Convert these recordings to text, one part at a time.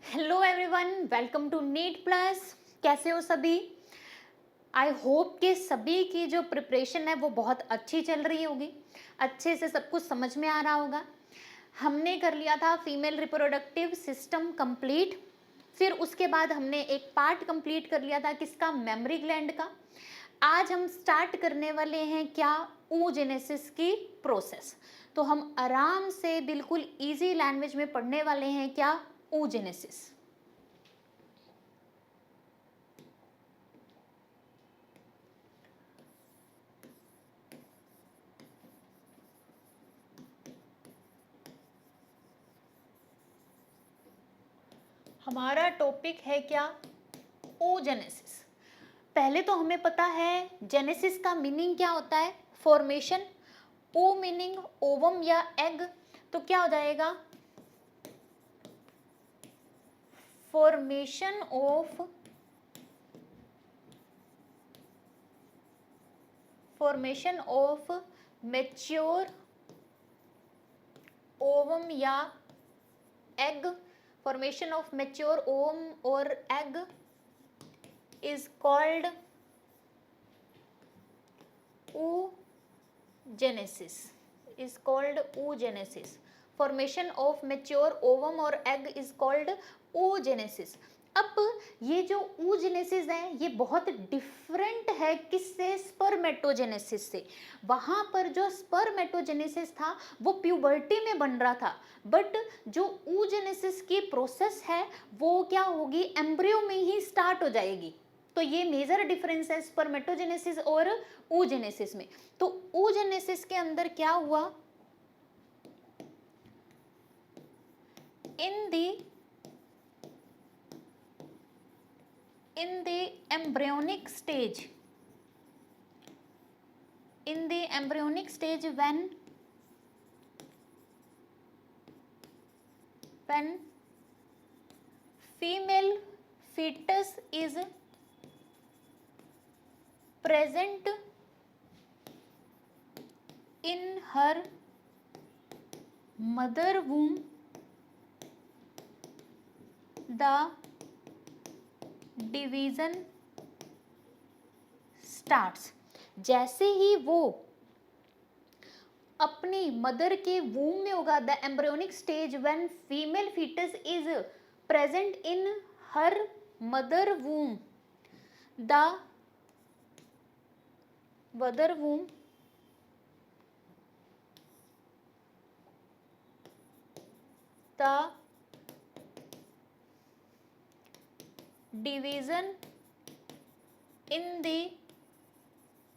Hello everyone, welcome to NEET plus. कैसे हो सभी? आई होप कि सभी की जो प्रिपरेशन है वो बहुत अच्छी चल रही होगी, अच्छे से सब कुछ समझ में आ रहा होगा। हमने कर लिया था फीमेल रिप्रोडक्टिव सिस्टम कंप्लीट, फिर उसके बाद हमने एक पार्ट कंप्लीट कर लिया था किसका, मेमोरी ग्लैंड का। आज हम स्टार्ट करने वाले हैं क्या, oogenesis की प्रोसेस। तो हम आराम से बिल्कुल इजी लैंग्वेज में पढ़ने वाले हैं क्या, oogenesis। हमारा टॉपिक है क्या, oogenesis। पहले तो हमें पता है जेनेसिस का मीनिंग क्या होता है, फॉर्मेशन। ओ मीनिंग ओवम या एग, तो क्या हो जाएगा, फॉर्मेशन ऑफ मैच्योर ओवम या egg. Formation of mature ovum और egg is called oogenesis, is called oogenesis। formation of mature ovum और egg is called oogenesis। अब ये जो oogenesis है ये बहुत डिफरेंट है किससे, स्पर्मेटोजेनेसिस से। वहां पर जो स्पर्मेटोजेनेसिस था वो प्यूबर्टी में बन रहा था, बट जो oogenesis की प्रोसेस है वो क्या होगी, एम्ब्रियो में ही स्टार्ट हो जाएगी। तो ये मेजर डिफरेंस है स्पर्मेटोजेनेसिस और oogenesis में। तो oogenesis के अंदर क्या हुआ, in the embryonic stage, in the embryonic stage when female fetus is present in her mother womb, the division starts। जैसे ही वो अपनी मदर के वूम में होगा, the embryonic stage when female foetus is present in her mother womb, the mother womb the division in the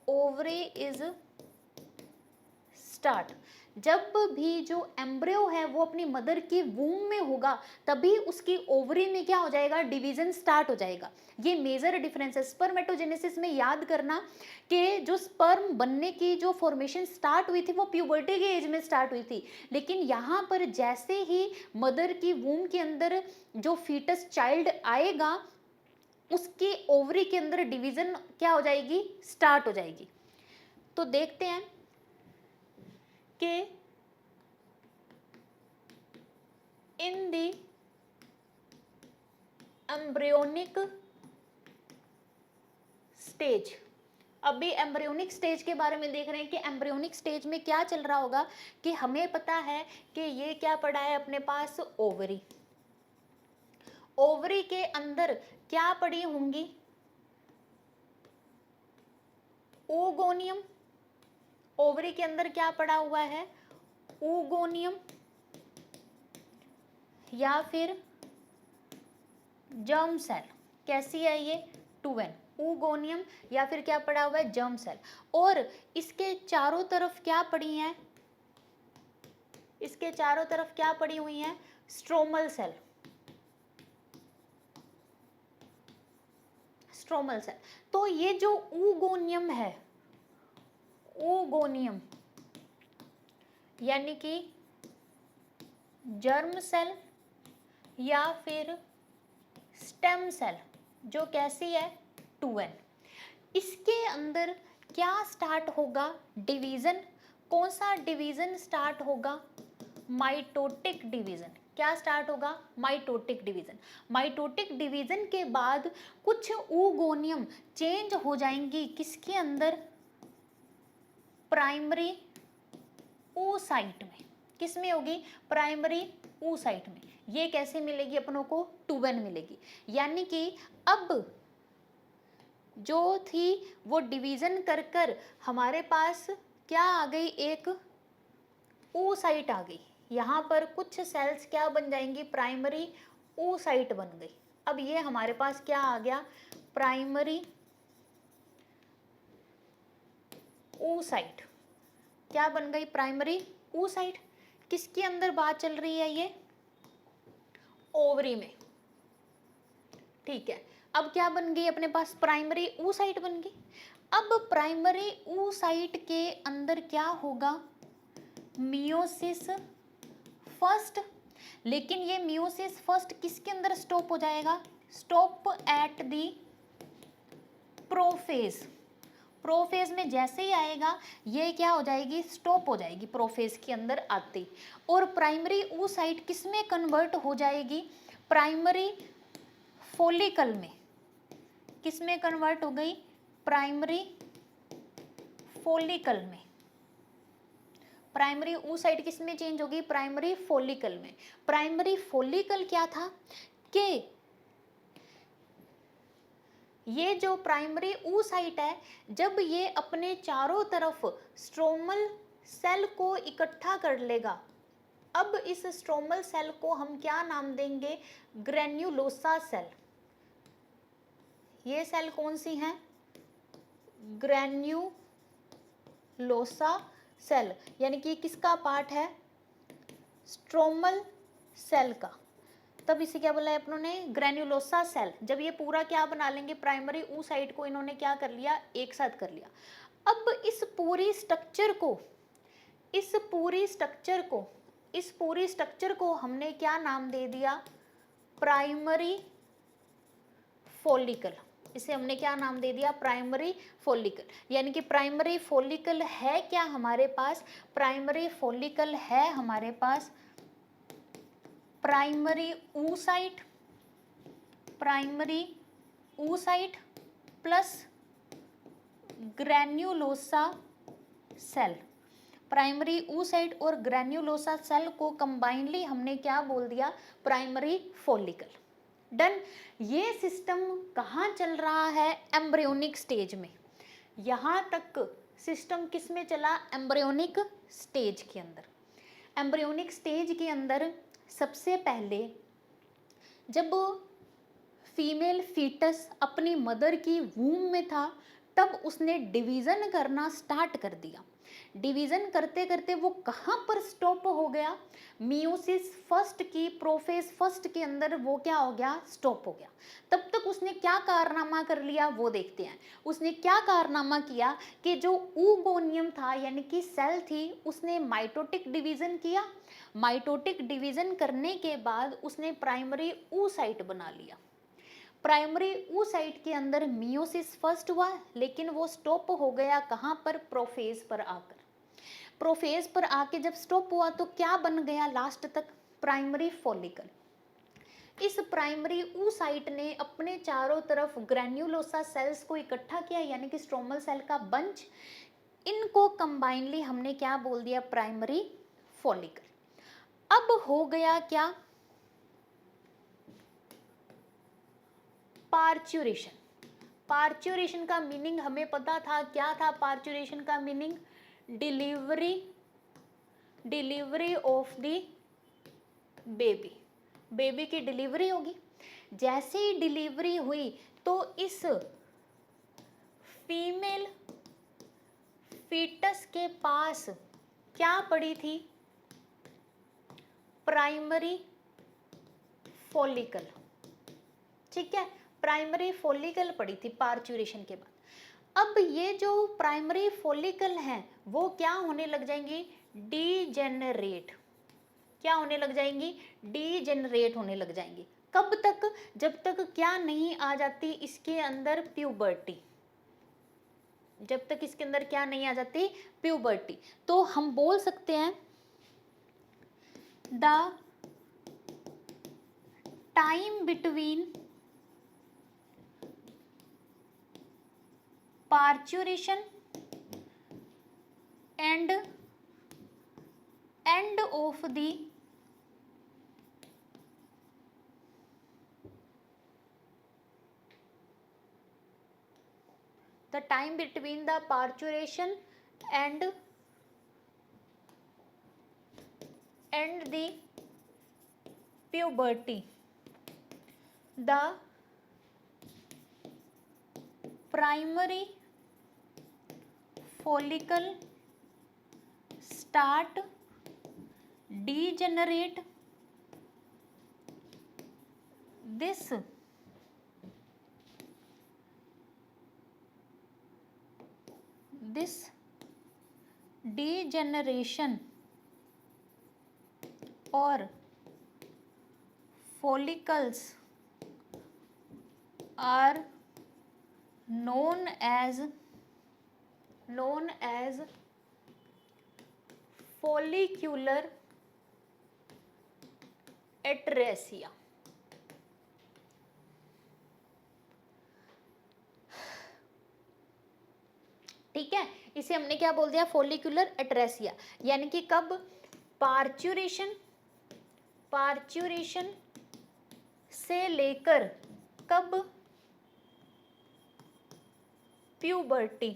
ovary is start। जब भी जो embryo है वो अपनी मदर की वूम में होगा तभी उसकी ओवरी में क्या हो जाएगा, डिवीजन स्टार्ट हो जाएगा। ये मेजर डिफरेंस है। स्पर्मेटोजेनेसिस में याद करना कि जो स्पर्म बनने की जो फॉर्मेशन स्टार्ट हुई थी वो प्यूबर्टी के एज में स्टार्ट हुई थी, लेकिन यहाँ पर जैसे ही मदर की वूम के अंदर जो फीटस चाइल्ड आएगा उसकी ओवरी के अंदर डिवीजन क्या हो जाएगी, स्टार्ट हो जाएगी। तो देखते हैं कि इन द एम्ब्रियोनिक स्टेज, अभी एम्ब्रियोनिक स्टेज के बारे में देख रहे हैं कि एम्ब्रियोनिक स्टेज में क्या चल रहा होगा, कि हमें पता है कि ये क्या पड़ा है अपने पास, ओवरी। ओवरी के अंदर क्या पड़ी होंगी, oogoनियम। ओवरी के अंदर क्या पड़ा हुआ है, oogoनियम या फिर जर्म सेल। कैसी है ये, 2n, oogoनियम या फिर क्या पड़ा हुआ है, जर्म सेल। और इसके चारों तरफ क्या पड़ी हैं, इसके चारों तरफ क्या पड़ी हुई हैं, स्ट्रोमल सेल। Stromal cell. तो ये जो oogoनियम है, oogoनियम यानी कि जर्म सेल या फिर स्टेम सेल जो कैसी है, 2n, इसके अंदर क्या स्टार्ट होगा, डिवीजन। कौन सा डिवीजन स्टार्ट होगा, माइटोटिक डिवीजन। क्या स्टार्ट होगा? Mitotic division. माइटोटिक डिवीजन के बाद कुछ oogoनियम चेंज हो जाएंगी किसके अंदर? प्राइमरी oocyte में। किस में होगी? प्राइमरी oocyte में। ये कैसे मिलेगी अपनों को? 2n मिलेगी। यानी कि अब जो थी वो डिवीजन कर कर हमारे पास क्या आ गई? एक oocyte आ गई। यहाँ पर कुछ सेल्स क्या बन जाएंगी? प्राइमरी oocyte बन गई। अब ये हमारे पास क्या आ गया? Primary oocyte। क्या बन गई? Primary oocyte। किसके अंदर बात चल रही है? ये ओवरी में। ठीक है, अब क्या बन गई अपने पास? प्राइमरी oocyte बन गई। अब प्राइमरी oocyte के अंदर क्या होगा? Meiosis first. लेकिन ये मियोसिस फर्स्ट किसके अंदर स्टॉप हो जाएगा? Stop at the prophase. Prophase में जैसे ही आएगा ये क्या हो जाएगी? स्टॉप हो जाएगी प्रोफेज के अंदर आते ही। और प्राइमरी oocyte किस में कन्वर्ट हो जाएगी? प्राइमरी फोलिकल में। किस में कन्वर्ट हो गई? प्राइमरी फोलिकल में। प्राइमरी oocyte किस में चेंज होगी? प्राइमरी फोलिकल में। प्राइमरी फोलिकल क्या था कि ये जो प्राइमरी oocyte है, जब ये अपने चारों तरफ स्ट्रोमल सेल को इकट्ठा कर लेगा, अब इस स्ट्रोमल सेल को हम क्या नाम देंगे? Granulosa cell. ये सेल कौन सी है? Granulosa cell. यानी कि किसका पार्ट है? स्ट्रोमल सेल का। तब इसे क्या बोला है अपनों ने? Granulosa cell. जब ये पूरा क्या बना लेंगे? प्राइमरी oocyte को इन्होंने क्या कर लिया? एक साथ कर लिया। अब इस पूरी स्ट्रक्चर को हमने क्या नाम दे दिया? Primary follicle. इसे हमने क्या नाम दे दिया? Primary follicle. यानी कि प्राइमरी फॉलिकल है क्या हमारे पास? प्राइमरी फॉलिकल है हमारे पास primary oocyte plus granulosa cell. Primary oocyte और ग्रेन्युलोसा सेल को कंबाइनली हमने क्या बोल दिया? Primary follicle. डन। ये सिस्टम कहाँ चल रहा है? एम्ब्रियोनिक स्टेज में। यहाँ तक सिस्टम किस में चला? एम्ब्रियोनिक स्टेज के अंदर। एम्ब्रियोनिक स्टेज के अंदर सबसे पहले जब फीमेल फीटस अपनी मदर की वूम में था, तब उसने डिवीज़न करना स्टार्ट कर दिया। डिवीज़न करते करते वो कहाँ पर स्टॉप हो गया? मियोसिस फर्स्ट की प्रोफेज फर्स्ट के अंदर वो क्या हो गया? स्टॉप हो गया। तब तक उसने क्या कारनामा कर लिया वो देखते हैं। उसने क्या कारनामा किया कि जो oogoनियम था यानी कि सेल थी, उसने माइटोटिक डिवीज़न किया। माइटोटिक डिवीज़न करने के बाद उसने प्राइमरी oocyte बना लिया। प्राइमरी oocyte के अंदर मियोसिस फर्स्ट हुआ, लेकिन वो स्टॉप हो गया कहाँ पर? प्रोफेज पर आकर। प्रोफेज पर आके जब स्टॉप हुआ तो क्या बन गया लास्ट तक? Primary follicle. इस प्राइमरी oocyte ने अपने चारों तरफ ग्रेन्युलोसा सेल्स को इकट्ठा किया, यानी कि स्ट्रोमल सेल का बंच। इनको कंबाइनली हमने क्या बोल दिया? Primary follicle. अब हो गया क्या? पार्चुरेशन। पार्चुरेशन का मीनिंग हमें पता था। क्या था पार्चुरेशन का meaning? Delivery of the baby. Baby की डिलीवरी होगी। जैसे ही डिलीवरी हुई तो इस फीमेल फीटस के पास क्या पड़ी थी? Primary follicle. ठीक है, प्राइमरी फॉलिकल पड़ी थी पार्चुरेशन के बाद। अब ये जो प्राइमरी फॉलिकल है वो क्या होने लग जाएंगी? डीजेनरेट। क्या होने लग जाएंगी? डीजेनरेट होने लग जाएंगी। कब तक? जब तक क्या नहीं आ जाती इसके अंदर? प्यूबर्टी। जब तक इसके अंदर क्या नहीं आ जाती? प्यूबर्टी। तो हम बोल सकते हैं the time between parturition and end of the time between the parturition and the puberty, the primary follicle start degenerate. This degeneration or follicles are known as follicular atresia. ठीक है, इसे हमने क्या बोल दिया, फॉलिकुलर एट्रेसिया। यानी कि कब पार्चुरेशन से लेकर कब प्यूबर्टी,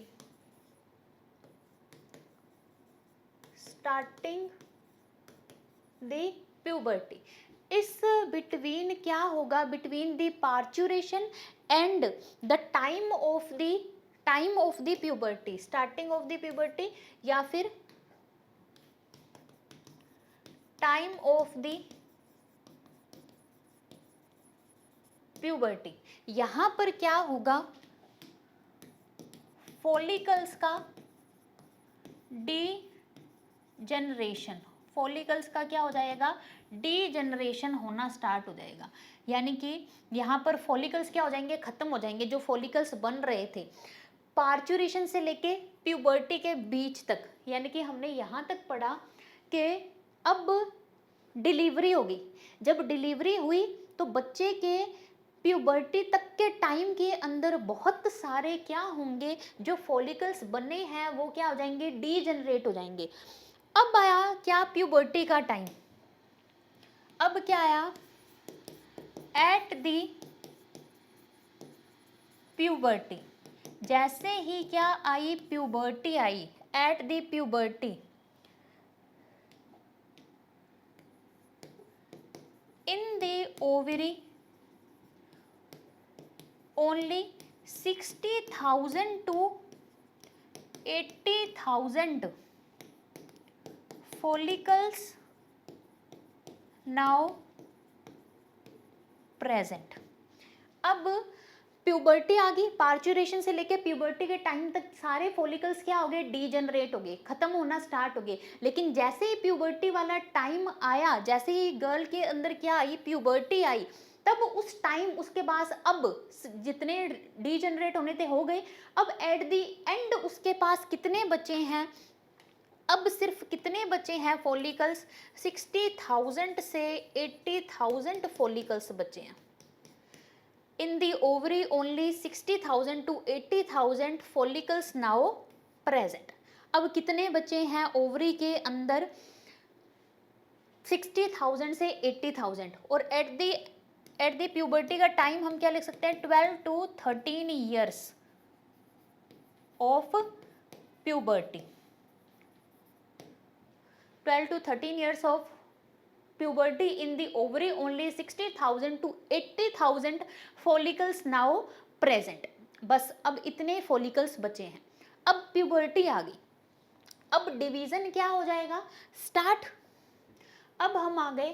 स्टार्टिंग द प्यूबर्टी, इस बिटवीन क्या होगा, between the parturition and the time of the puberty, starting of the puberty या फिर टाइम ऑफ द प्यूबर्टी, यहां पर क्या होगा, फॉलिकल्स का डीजेनरेशन, फॉलिकल्स का क्या हो जाएगा, डीजेनरेशन होना स्टार्ट हो जाएगा। यानी कि यहाँ पर फॉलिकल्स क्या हो जाएंगे, खत्म हो जाएंगे। जो फॉलिकल्स बन रहे थे पार्चुरेशन से लेके प्यूबर्टी के बीच तक, यानी कि हमने यहाँ तक पढ़ा कि अब डिलीवरी होगी, जब डिलीवरी हुई तो बच्चे के प्यूबर्टी तक के टाइम के अंदर बहुत सारे क्या होंगे, जो फॉलिकल्स बने हैं वो क्या हो जाएंगे, डीजेनरेट हो जाएंगे। अब आया क्या, प्यूबर्टी का टाइम। अब क्या आया, एट दी प्यूबर्टी, जैसे ही क्या आई, प्यूबर्टी आई, at the puberty in the ovary only 60,000 to 80,000 follicles now present। अब प्यूबर्टी आ गई, पार्चुरेशन से लेके प्यूबर्टी के टाइम तक सारे फॉलिकल्स क्या हो गए, डीजेनरेट हो गए, खत्म होना स्टार्ट हो गए। लेकिन जैसे ही प्यूबर्टी वाला टाइम आया, जैसे ही गर्ल के अंदर क्या आई, प्यूबर्टी आई, तब उस टाइम उसके पास अब जितने डीजेनरेट होने थे हो गए। अब एट दी एंड उसके पास कितने बचे हैं, अब सिर्फ कितने बचे हैं फॉलिकल्स, 60,000 से 80,000 फॉलिकल्स बचे हैं। In the ovary only 60,000 to 80,000 follicles now present. अब कितने बचे हैं ओवरी के अंदर, 60,000 से 80,000। और एट द प्यूबर्टी का टाइम हम क्या लिख सकते हैं, 12 to 13 years of puberty, 12 to 13 years of puberty in the ovary only 60,000 to 80,000 follicles now present. बस अब इतने फॉलिकल्स बचे हैं। अब प्यूबर्टी आ गई, अब डिवीजन क्या हो जाएगा, स्टार्ट। अब हम आ गए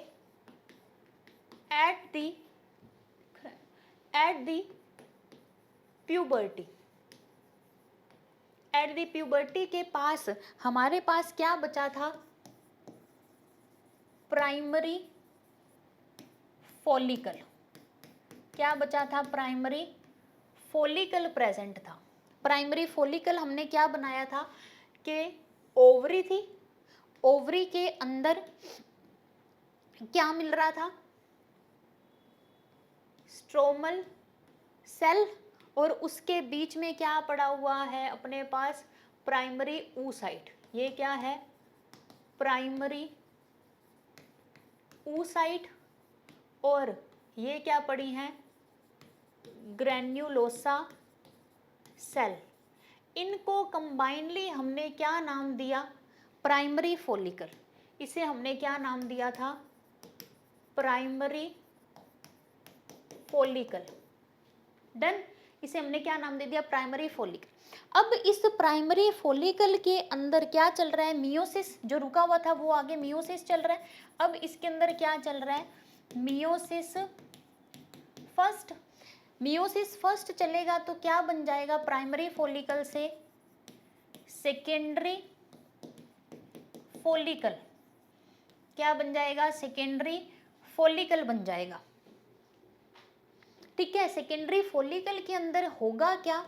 eight the puberty. Eight the puberty के पास हमारे पास क्या बचा था, प्राइमरी फॉलिकल। क्या बचा था, प्राइमरी फॉलिकल प्रेजेंट था। प्राइमरी फॉलिकल हमने क्या बनाया था कि ओवरी थी, ओवरी के अंदर क्या मिल रहा था, स्ट्रोमल सेल, और उसके बीच में क्या पड़ा हुआ है अपने पास, प्राइमरी oocyte। ये क्या है, प्राइमरी oocyte, और ये क्या पड़ी हैं, ग्रैन्युलोसा सेल। इनको कंबाइनली हमने क्या नाम दिया, प्राइमरी फॉलिकल। इसे हमने क्या नाम दिया था, प्राइमरी फॉलिकल। डन, इसे हमने क्या नाम दे दिया, प्राइमरी फॉलिकल। अब इस प्राइमरी फॉलिकल के अंदर क्या चल रहा है, मियोसिस। जो रुका हुआ था वो आगे मियोसिस चल रहा है। अब इसके अंदर क्या चल रहा है, मियोसिस फर्स्ट। मियोसिस फर्स्ट चलेगा तो क्या बन जाएगा, प्राइमरी फॉलिकल से सेकेंडरी फॉलिकल। क्या बन जाएगा, सेकेंडरी फॉलिकल बन जाएगा। ठीक है, सेकेंडरी फॉलिकल के अंदर होगा क्या,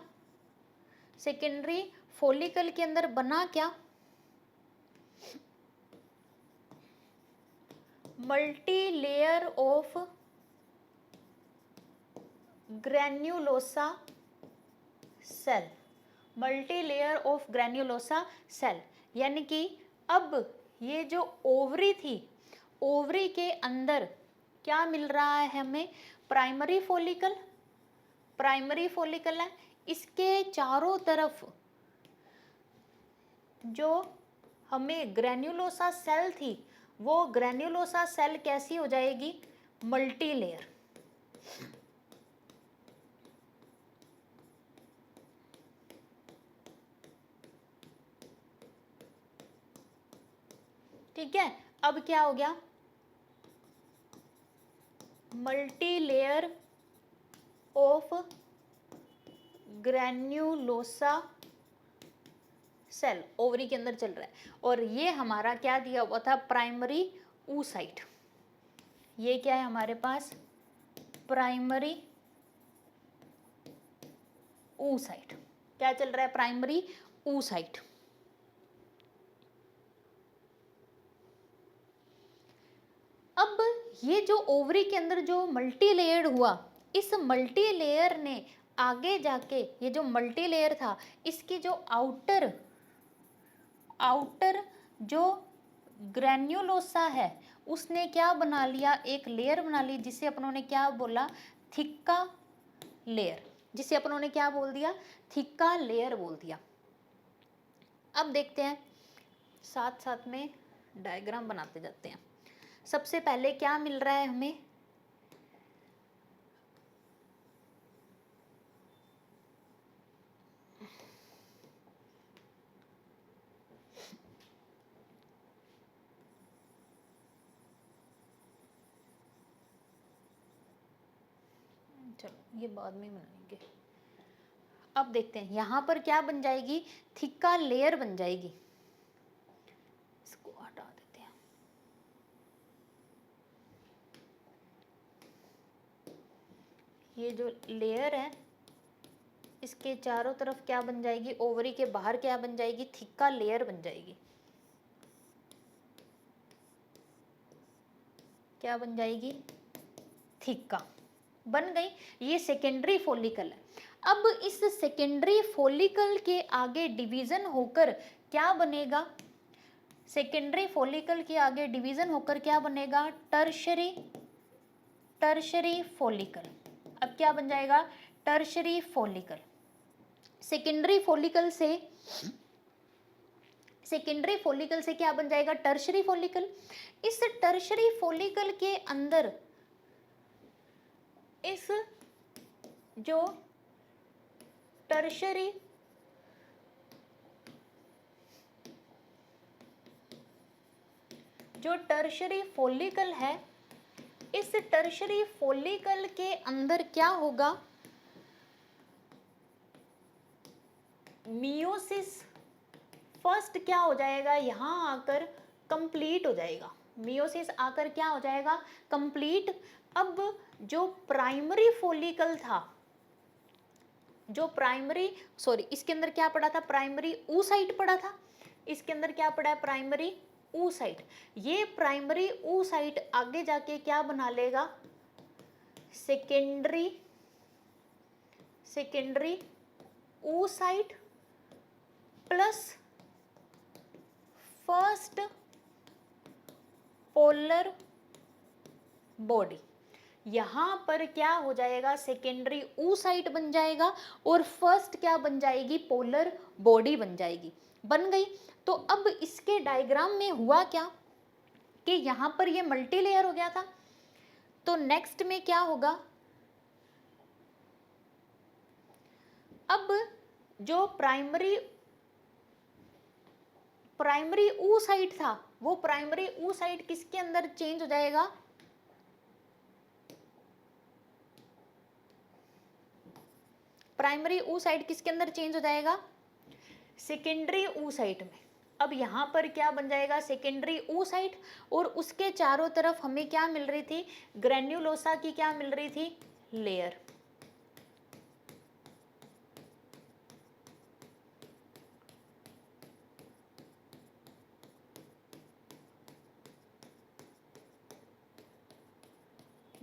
सेकेंडरी फॉलिकल के अंदर बना क्या, multi layer of granulosa cell. Multi layer of granulosa cell, यानी कि अब ये जो ओवरी थी, ओवरी के अंदर क्या मिल रहा है हमें, प्राइमरी फॉलिकल। प्राइमरी फॉलिकल है, इसके चारों तरफ जो हमें ग्रैन्युलोसा सेल थी, वो ग्रैन्युलोसा सेल कैसी हो जाएगी, मल्टी लेयर। ठीक है, अब क्या हो गया, multi layer of granulosa cell ovary के अंदर चल रहा है। और ये हमारा क्या दिया हुआ था, प्राइमरी oocyte। ये क्या है हमारे पास, प्राइमरी oocyte। क्या चल रहा है, प्राइमरी oocyte। अब ये जो ओवरी के अंदर जो मल्टी लेयर्ड हुआ, इस मल्टी लेयर ने आगे जाके, ये जो मल्टी लेयर था, इसकी जो आउटर जो ग्रैन्युलोसा है, उसने क्या बना लिया, एक लेयर बना ली, जिसे अपनों ने क्या बोला, थिक्का लेयर। जिसे अपनों ने क्या बोल दिया, थिक्का लेयर बोल दिया। अब देखते हैं, साथ साथ में डायग्राम बनाते जाते हैं। सबसे पहले क्या मिल रहा है हमें, चलो ये बाद में बनाएंगे। अब देखते हैं यहाँ पर क्या बन जाएगी, थिक्का लेयर बन जाएगी। इसको हटा देते हैं। ये जो लेयर है, इसके चारों तरफ क्या बन जाएगी, ओवरी के बाहर क्या बन जाएगी, थिक्का लेयर बन जाएगी। क्या बन जाएगी, थिक्का बन गई। ये सेकेंडरी फॉलिकल है। अब इस सेकेंडरी फॉलिकल के आगे डिवीजन होकर क्या बनेगा, सेकेंडरी फॉलिकल के आगे डिवीजन होकर क्या बनेगा, टर्शरी फॉलिकल। अब क्या बन जाएगा, टर्शरी फॉलिकल। सेकेंडरी फॉलिकल से क्या बन जाएगा, टर्शरी फॉलिकल। इस टर्शरी फॉलिकल के अंदर इस जो टर्शरी फॉलिकल है, इस टर्शरी फॉलिकल के अंदर क्या होगा, मियोसिस फर्स्ट क्या हो जाएगा, यहाँ आकर कंप्लीट हो जाएगा। मियोसिस आकर क्या हो जाएगा, कंप्लीट। अब जो प्राइमरी फॉलिकल था, इसके अंदर क्या पड़ा था, प्राइमरी oocyte पड़ा था। इसके अंदर क्या पड़ा है, प्राइमरी oocyte। ये प्राइमरी oocyte आगे जाके क्या बना लेगा, secondary oocyte plus first polar body. यहां पर क्या हो जाएगा, सेकेंडरी oocyte बन जाएगा और फर्स्ट क्या बन जाएगी, पोलर बॉडी बन जाएगी, बन गई। तो अब इसके डायग्राम में हुआ क्या कि यहां पर ये मल्टी लेयर हो गया था, तो नेक्स्ट में क्या होगा, अब जो प्राइमरी oocyte था वो प्राइमरी oocyte किसके अंदर चेंज हो जाएगा, प्राइमरी oocyte किसके अंदर चेंज हो जाएगा, सेकेंडरी oocyte में। अब यहाँ पर क्या बन जाएगा, सेकेंडरी oocyte, और उसके चारों तरफ हमें क्या मिल रही थी, ग्रेन्युलोसा की क्या मिल रही थी, लेयर।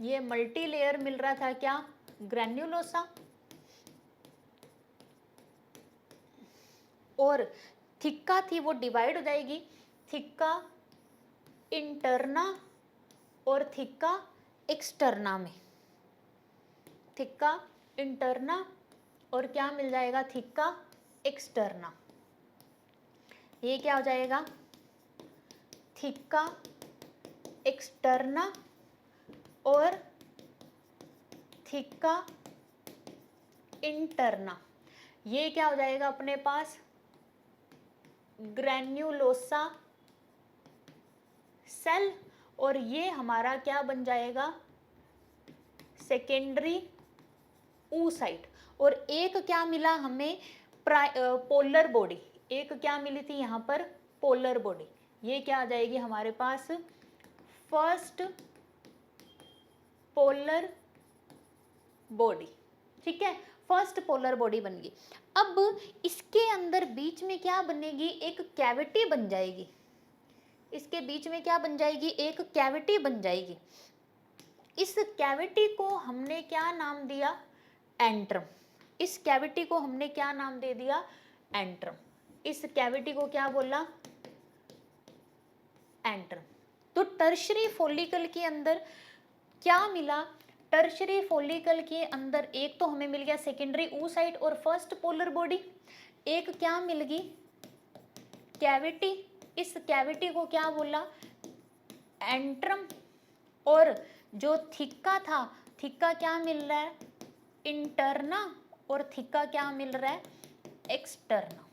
ये मल्टी लेयर मिल रहा था क्या, ग्रेन्युलोसा, और थिक्का थी वो डिवाइड हो जाएगी, थिक्का इंटरना और थिक्का एक्सटर्ना में, थिक्का इंटरना और क्या मिल जाएगा, थिक्का एक्सटर्ना। ये क्या हो जाएगा, थिक्का एक्सटर्ना और थिक्का इंटरना। ये क्या हो जाएगा अपने पास, ग्रेन्युलोसा सेल, और ये हमारा क्या बन जाएगा, सेकेंडरी oocyte। और एक क्या मिला हमें, पोलर बॉडी, एक क्या मिली थी यहाँ पर, पोलर बॉडी। ये क्या आ जाएगी हमारे पास, फर्स्ट पोलर बॉडी, ठीक है, फर्स्ट पोलर बॉडी बन गई। अब इसके अंदर बीच में क्या बनेगी, एक कैविटी बन जाएगी, इसके बीच में क्या बन जाएगी, एक कैविटी बन जाएगी। इस कैविटी को हमने क्या नाम दिया, एंट्रम। इस कैविटी को हमने क्या नाम दे दिया, एंट्रम। इस कैविटी को क्या बोला, एंट्रम। तो टर्शरी फॉलिकल के अंदर क्या मिला, टर्शरी फॉलिकल के अंदर एक तो हमें मिल गया सेकेंडरी oocyte और फर्स्ट पोलर बॉडी, एक क्या मिल गई, कैविटी। इस कैविटी को क्या बोला, एंट्रम। और जो थिक्का था, थिक्का क्या मिल रहा है, इंटरना, और थिक्का क्या मिल रहा है, एक्सटर्ना,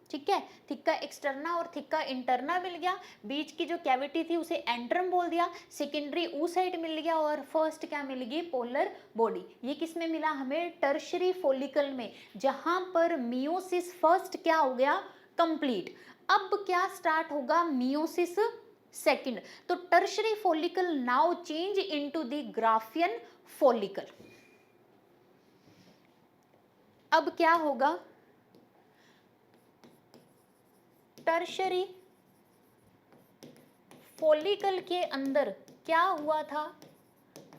ठीक है। थिक्का एक्सटर्ना और थिक्का इंटरना मिल गया, बीच की जो कैविटी थी उसे एंट्रम बोल दिया, सेकेंडरी oocyte मिल गया, और फर्स्ट क्या मिल गई, पोलर बॉडी। ये किस में मिला हमें, टर्शरी फॉलिकल में, जहां पर मियोसिस फर्स्ट क्या हो गया, कंप्लीट। अब क्या स्टार्ट होगा, मियोसिस सेकंड। तो tertiary follicle now change into the Graafian follicle. अब क्या होगा, टर्शरी फॉलिकल के अंदर क्या हुआ था,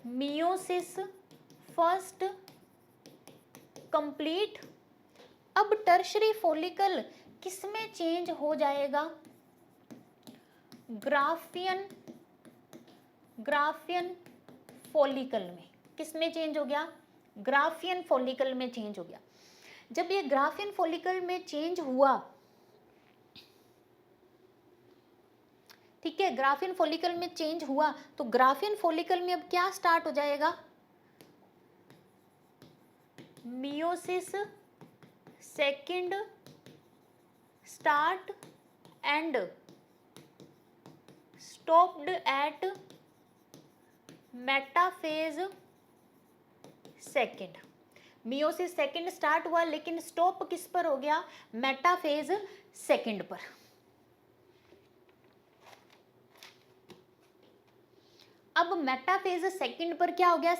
मियोसिस फर्स्ट कंप्लीट। अब टर्शरी फॉलिकल किसमें चेंज हो जाएगा, ग्राफियन फॉलिकल में। किसमें चेंज हो गया, ग्राफियन फॉलिकल में चेंज हो गया। जब ये ग्राफियन फॉलिकल में चेंज हुआ, ठीक है, ग्राफियन फॉलिकल में चेंज हुआ, तो ग्राफियन फॉलिकल में अब क्या स्टार्ट हो जाएगा, meiosis second start and stopped at metaphase second. Meiosis second start हुआ लेकिन स्टॉप किस पर हो गया, मेटाफेज सेकंड पर। अब मेटाफेज सेकंड पर क्या हो गया,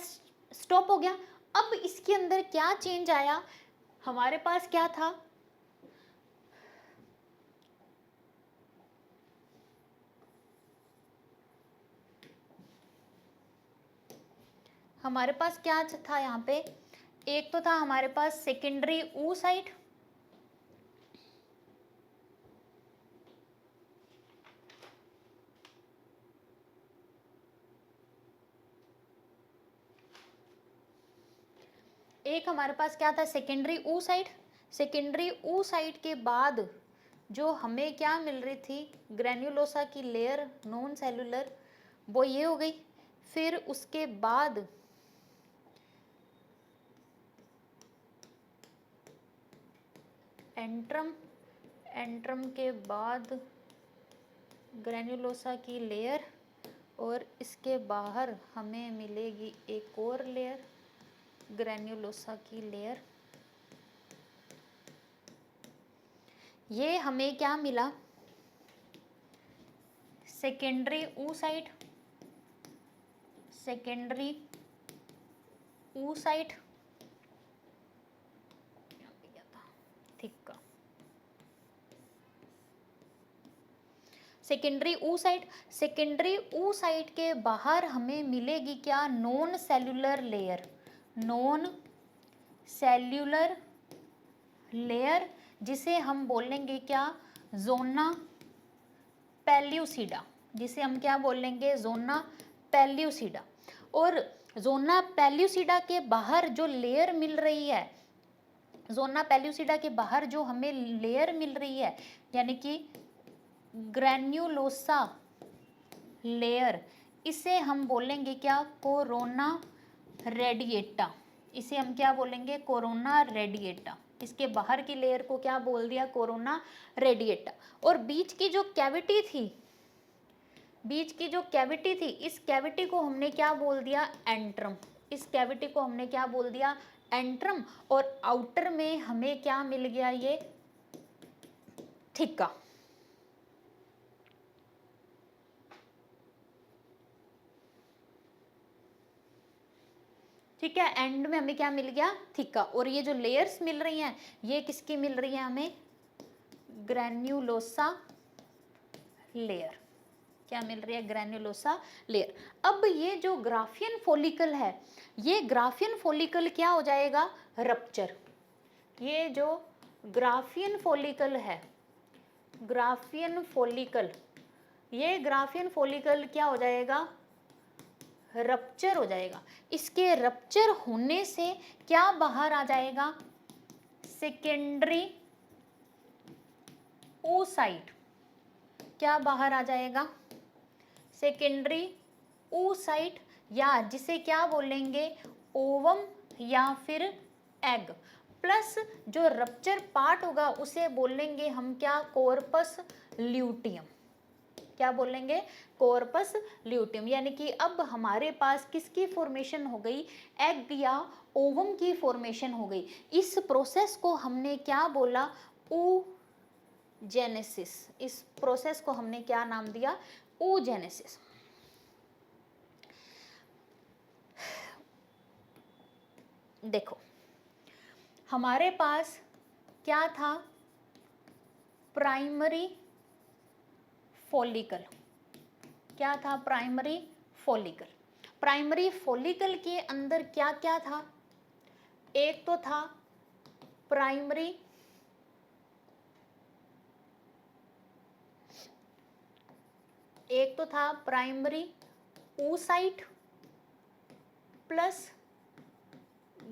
स्टॉप हो गया। अब इसके अंदर क्या चेंज आया, हमारे पास क्या था, हमारे पास क्या था यहाँ पे, एक तो था हमारे पास सेकेंडरी oocyte, एक हमारे पास क्या था सेकेंडरी oocyte। सेकेंडरी oocyte के बाद जो हमें क्या मिल रही थी, ग्रेन्युलोसा की लेयर नॉन सेलुलर, वो ये हो गई। फिर उसके बाद एंट्रम, एंट्रम के बाद ग्रेन्युलोसा की लेयर, और इसके बाहर हमें मिलेगी एक और लेयर, ग्रेन्युलोसा की लेयर। ये हमें क्या मिला, सेकेंडरी oocyte, सेकेंडरी oocyte, ठीक, सेकेंडरी oocyte। सेकेंडरी oocyte के बाहर हमें मिलेगी क्या, non cellular layer, non cellular layer, जिसे हम बोलेंगे क्या, जोना पेल्यूसिडा, जिसे हम क्या बोलेंगे, जोना पेल्यूसिडा। और जोना पेल्यूसिडा के बाहर जो लेयर मिल रही है, जोना पेल्यूसिडा के बाहर जो हमें लेयर मिल रही है, यानी कि ग्रेन्युलोसा लेयर, इसे हम बोलेंगे क्या, कोरोना रेडिएटा। इसे हम क्या बोलेंगे, कोरोना रेडिएटा। इसके बाहर की लेयर को क्या बोल दिया, कोरोना रेडिएटा। और बीच की जो कैविटी थी, बीच की जो कैविटी थी, इस कैविटी को हमने क्या बोल दिया, एंट्रम। इस कैविटी को हमने क्या बोल दिया, एंट्रम। और आउटर में हमें क्या मिल गया, ये थिका। ठीक है, एंड में हमें क्या मिल गया, थिका। और ये जो लेयर्स मिल रही हैं, ये किसकी मिल रही है हमें, ग्रेन्युलोसा लेयर। क्या मिल रही है, ग्रेन्युलोसा लेयर। अब ये जो ग्राफियन फॉलिकल है, ये ग्राफियन फॉलिकल क्या हो जाएगा, रप्चर। ये जो ग्राफियन फॉलिकल है, ग्राफियन फॉलिकल, ये ग्राफियन फॉलिकल क्या हो जाएगा, रप्चर हो जाएगा। इसके रप्चर होने से क्या बाहर आ जाएगा, सेकेंडरी oocyte। क्या बाहर आ जाएगा, सेकेंडरी oocyte, या जिसे क्या बोलेंगे, ओवम या फिर एग। प्लस जो रप्चर पार्ट होगा उसे बोलेंगे हम क्या, कॉर्पस ल्यूटियम। क्या बोलेंगे, कॉर्पस ल्यूटियम। यानी कि अब हमारे पास किसकी फॉर्मेशन हो गई, एग या ओवम की फॉर्मेशन हो गई। इस प्रोसेस को हमने क्या बोला, oogenesis। इस प्रोसेस को हमने क्या नाम दिया, oogenesis। देखो हमारे पास क्या था, प्राइमरी फॉलिकल। क्या था, प्राइमरी फॉलिकल। प्राइमरी फॉलिकल के अंदर क्या क्या था, एक तो था primary oocyte plus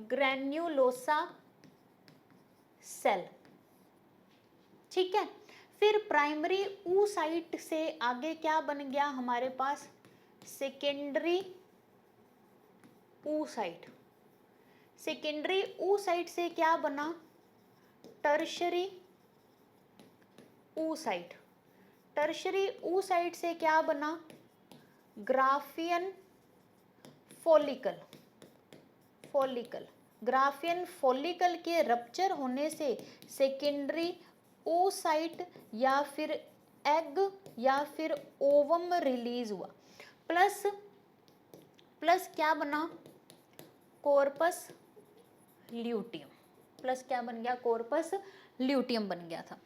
granulosa cell. ठीक है, फिर प्राइमरी oocyte से आगे क्या बन गया हमारे पास, सेकेंडरी oocyte। सेकेंडरी oocyte से क्या बना, टर्शरी oocyte। टर्शरी oocyte से क्या बना, Graafian follicle. Follicle, Graafian follicle के रप्चर होने से सेकेंडरी oocyte या फिर एग या फिर ओवम रिलीज हुआ। प्लस प्लस क्या बना, कॉर्पस ल्यूटियम। प्लस क्या बन गया, कॉर्पस ल्यूटियम बन गया था।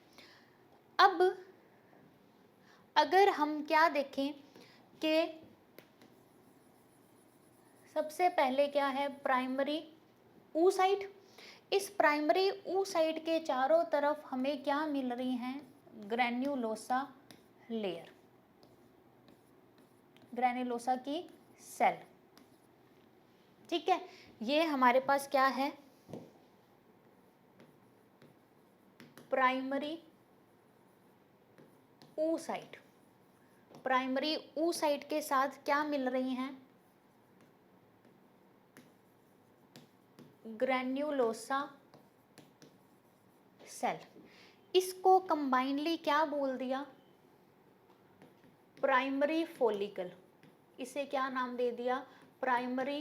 अब अगर हम क्या देखें कि सबसे पहले क्या है, प्राइमरी oocyte। इस प्राइमरी oocyte के चारों तरफ हमें क्या मिल रही हैं, ग्रेन्युलोसा लेयर, ग्रेन्युलोसा की सेल। ठीक है, ये हमारे पास क्या है, प्राइमरी oocyte। प्राइमरी oocyte के साथ क्या मिल रही हैं, ग्रेन्युलोसा सेल। इसको कंबाइनली क्या बोल दिया, प्राइमरी फॉलिकल। इसे क्या नाम दे दिया, प्राइमरी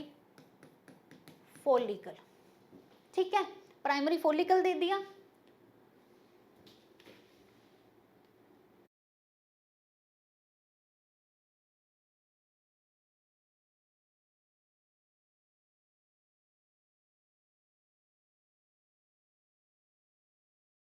फॉलिकल। ठीक है, प्राइमरी फॉलिकल दे दिया।